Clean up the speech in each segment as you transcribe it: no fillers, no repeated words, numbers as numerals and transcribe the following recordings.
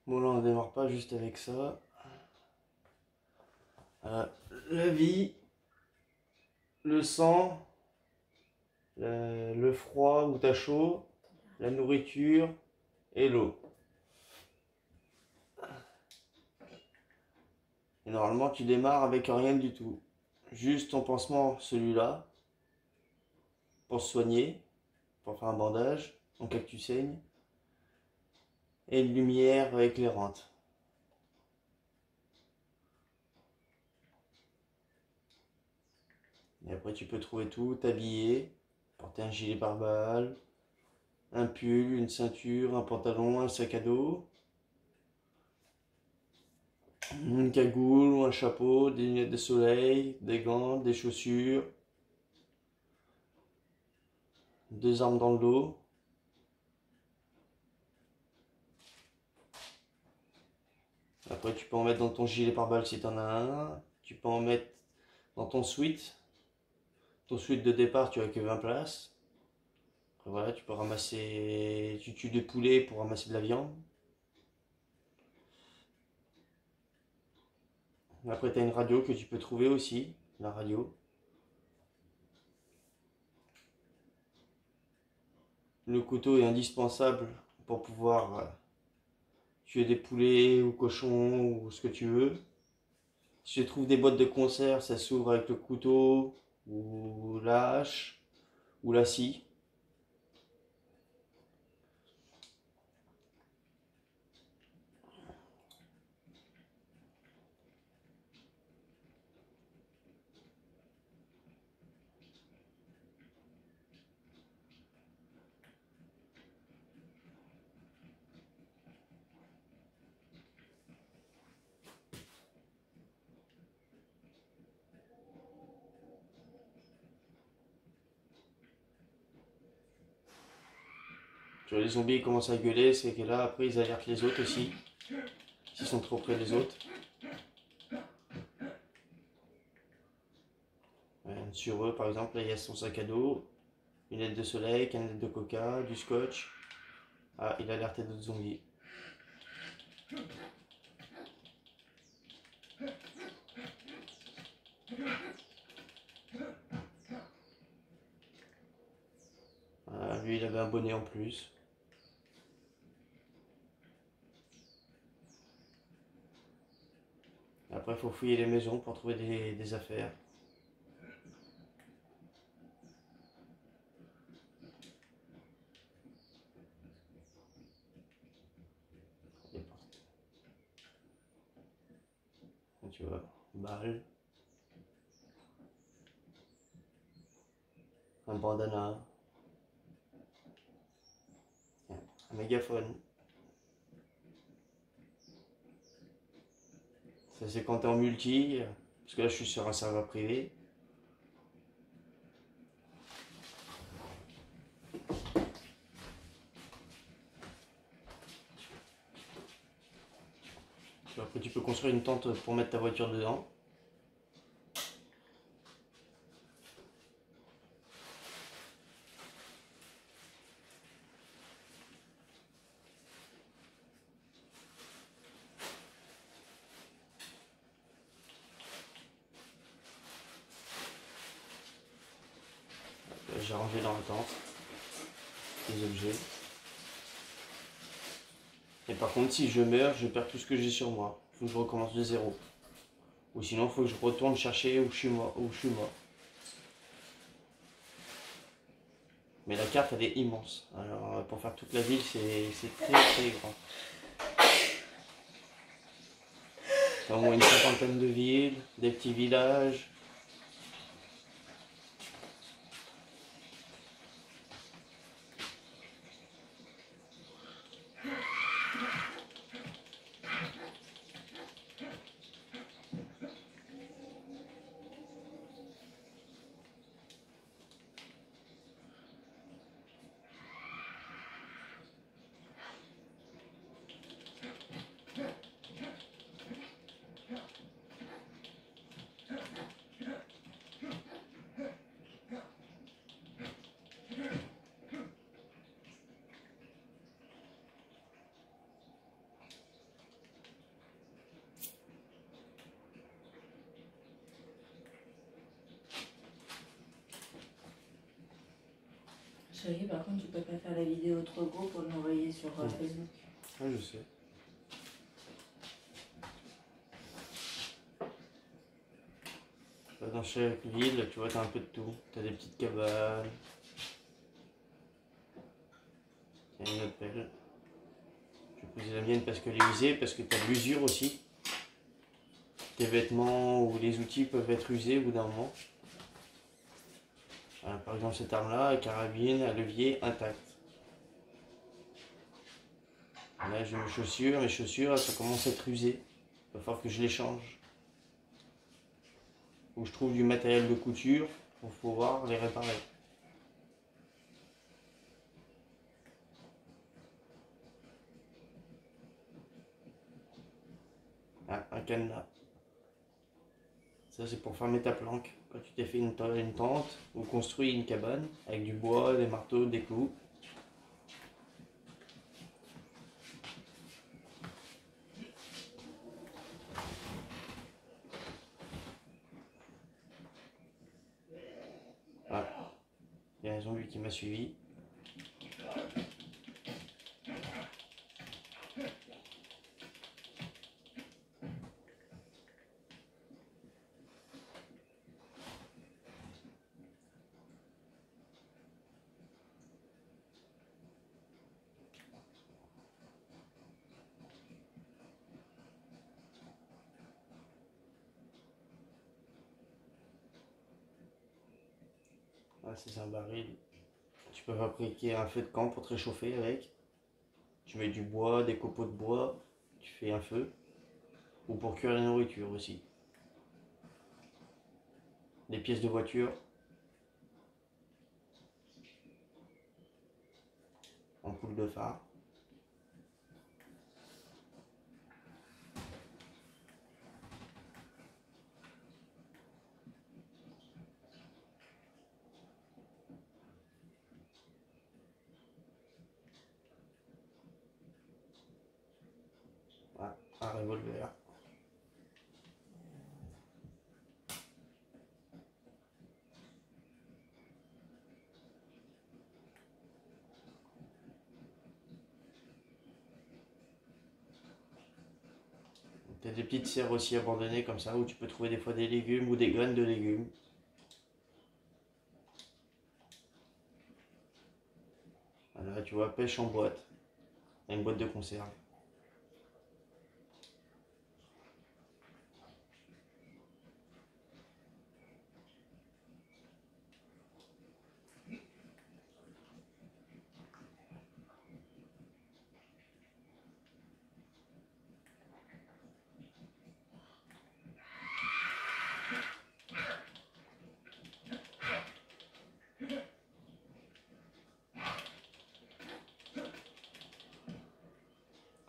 Bon là on démarre pas juste avec ça. La vie, le sang, le froid où t'as chaud, la nourriture et l'eau. Et normalement tu démarres avec rien du tout. Juste ton pansement, celui-là, pour se soigner, pour faire un bandage, en cas que tu saignes, et une lumière éclairante. Et après tu peux trouver tout, t'habiller, porter un gilet pare-balles, un pull, une ceinture, un pantalon, un sac à dos, une cagoule ou un chapeau, des lunettes de soleil, des gants, des chaussures, deux armes dans le dos. Après tu peux en mettre dans ton gilet pare-balles si t'en as un. Tu peux en mettre dans ton suite. Ton suite de départ tu as que 20 places. Après, voilà, tu peux ramasser. Tu tues des poulets pour ramasser de la viande. Après tu as une radio que tu peux trouver aussi. La radio. Le couteau est indispensable pour pouvoir tuer des poulets ou cochons ou ce que tu veux. Si je trouve des boîtes de conserve, ça s'ouvre avec le couteau ou la hache ou la scie. Tu vois, les zombies ils commencent à gueuler, c'est que là après ils alertent les autres aussi, s'ils sont trop près des autres. Sur eux par exemple, là il y a son sac à dos, une lunettes de soleil, canette de coca, du scotch. Ah, il a alerté d'autres zombies. Ah, lui il avait un bonnet en plus. Après il faut fouiller les maisons pour trouver des affaires. Tu vois, balle, un bandana, un mégaphone. Ça c'est quand t'es en multi, parce que là je suis sur un serveur privé. Après tu peux construire une tente pour mettre ta voiture dedans. J'ai rangé dans la tente les objets. Et par contre, si je meurs, je perds tout ce que j'ai sur moi. Faut que je recommence de zéro. Ou sinon, il faut que je retourne chercher où je suis mort. Mais la carte, elle est immense. Alors, pour faire toute la ville, c'est très très grand. Il y a au moins une cinquantaine de villes, des petits villages. Chérie, par contre, tu peux pas faire la vidéo trop gros pour l'envoyer sur Facebook. Ah, je sais. Dans chaque ville, tu vois, t'as un peu de tout. T'as des petites cabanes. Il y a une autre pelle. Je vais poser la mienne parce qu'elle est usée, parce que t'as de l'usure aussi. Tes vêtements ou les outils peuvent être usés au bout d'un moment. Par exemple, cette arme-là, carabine, à levier, intact. Là, j'ai mes chaussures, ça commence à être usé. Il va falloir que je les change. Ou je trouve du matériel de couture pour pouvoir les réparer. Ah, un cadenas. Ça, c'est pour fermer ta planque. Quand tu t'es fait une tente ou construit une cabane avec du bois, des marteaux, des clous. Ah, il y a un zombie qui m'a suivi. Ah, c'est un baril. Tu peux fabriquer un feu de camp pour te réchauffer avec. Tu mets du bois, des copeaux de bois, tu fais un feu. Ou pour cuire la nourriture aussi. Des pièces de voiture. Ampoule de phare. Ah, un revolver. T'as des petites serres aussi abandonnées comme ça où tu peux trouver des fois des légumes ou des graines de légumes. Voilà, tu vois, pêche en boîte. Une boîte de conserve.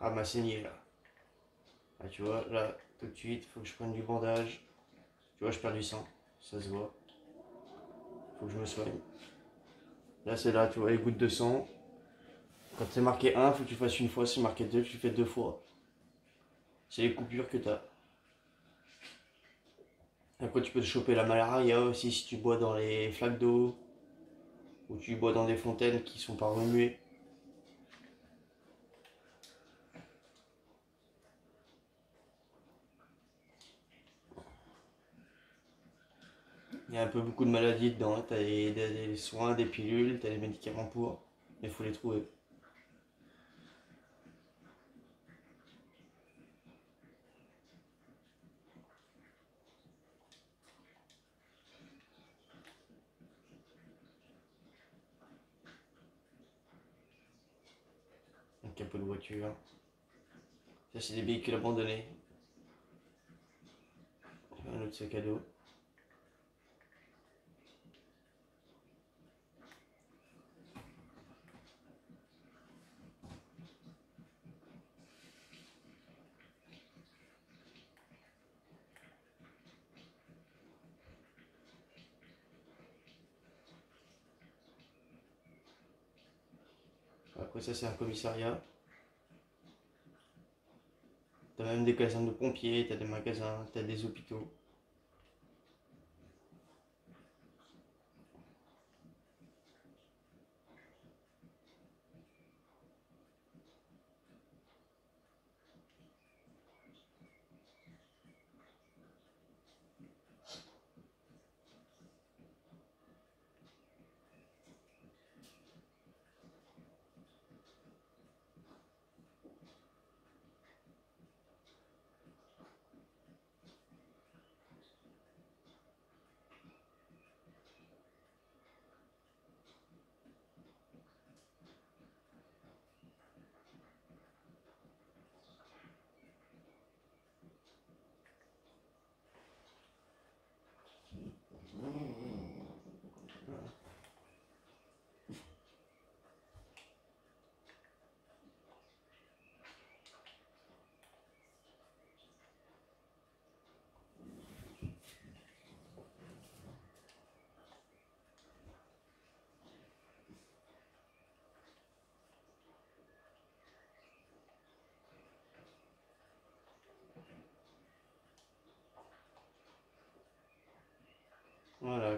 Ah, ma saignée là. Ah, tu vois, là, tout de suite, faut que je prenne du bandage. Tu vois, je perds du sang. Ça se voit. Faut que je me soigne. Là, c'est là, tu vois, les gouttes de sang. Quand c'est marqué 1, faut que tu fasses une fois. Si c'est marqué 2, tu fais 2 fois. C'est les coupures que tu as. Après, tu peux te choper la malaria aussi si tu bois dans les flaques d'eau ou tu bois dans des fontaines qui sont pas remuées. Il y a un peu beaucoup de maladies dedans. Tu as des soins, des pilules, tu as des médicaments pour. Mais il faut les trouver. Un capot de voiture. Ça, c'est des véhicules abandonnés. Un autre sac à dos. Après ça, c'est un commissariat. T'as même des casernes de pompiers, t'as des magasins, t'as des hôpitaux.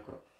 D'accord.